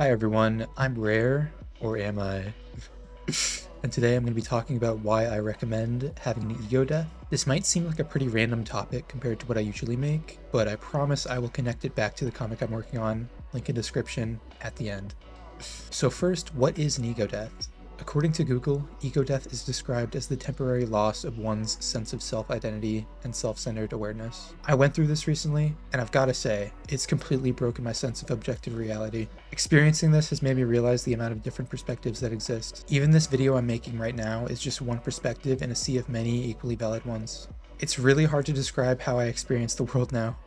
Hi everyone, I'm Rare, or am I? And today I'm going to be talking about why I recommend having an ego death. This might seem like a pretty random topic compared to what I usually make, but I promise I will connect it back to the comic I'm working on, link in description at the end. So first, what is an ego death? According to Google, ego death is described as the temporary loss of one's sense of self-identity and self-centered awareness. I went through this recently, and I've gotta say, it's completely broken my sense of objective reality. Experiencing this has made me realize the amount of different perspectives that exist. Even this video I'm making right now is just one perspective in a sea of many equally valid ones. It's really hard to describe how I experience the world now.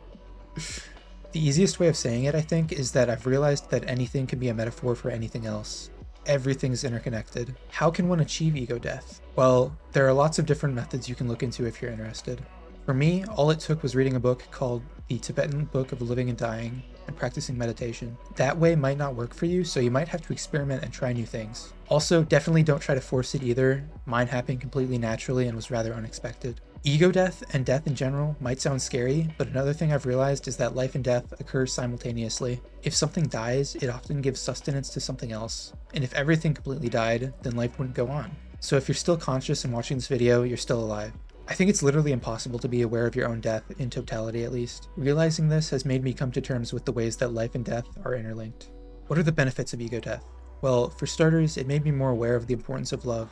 The easiest way of saying it, I think, is that I've realized that anything can be a metaphor for anything else. Everything's interconnected. How can one achieve ego death? Well, there are lots of different methods you can look into if you're interested. For me, all it took was reading a book called The Tibetan Book of Living and Dying and practicing meditation. That way might not work for you, so you might have to experiment and try new things. Also, definitely don't try to force it either. Mine happened completely naturally and was rather unexpected. Ego death and death in general might sound scary, but another thing I've realized is that life and death occur simultaneously. If something dies, it often gives sustenance to something else. And if everything completely died, then life wouldn't go on. So if you're still conscious and watching this video, you're still alive. I think it's literally impossible to be aware of your own death, in totality at least. Realizing this has made me come to terms with the ways that life and death are interlinked. What are the benefits of ego death? Well, for starters, it made me more aware of the importance of love.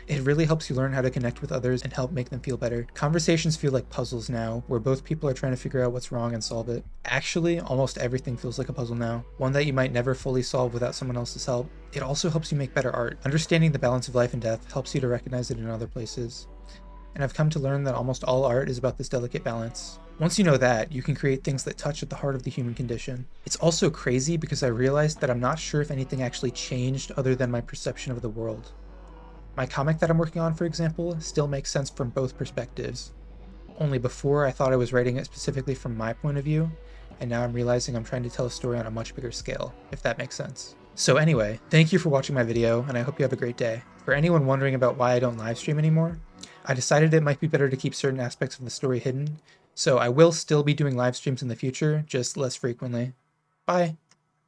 It really helps you learn how to connect with others and help make them feel better. Conversations feel like puzzles now, where both people are trying to figure out what's wrong and solve it. Actually, almost everything feels like a puzzle now, one that you might never fully solve without someone else's help. It also helps you make better art. Understanding the balance of life and death helps you to recognize it in other places. And I've come to learn that almost all art is about this delicate balance. Once you know that, you can create things that touch at the heart of the human condition. It's also crazy because I realized that I'm not sure if anything actually changed other than my perception of the world. My comic that I'm working on, for example, still makes sense from both perspectives. Only before I thought I was writing it specifically from my point of view, and now I'm realizing I'm trying to tell a story on a much bigger scale, if that makes sense. So anyway, thank you for watching my video, and I hope you have a great day. For anyone wondering about why I don't livestream anymore, I decided it might be better to keep certain aspects of the story hidden, so I will still be doing live streams in the future, just less frequently. Bye!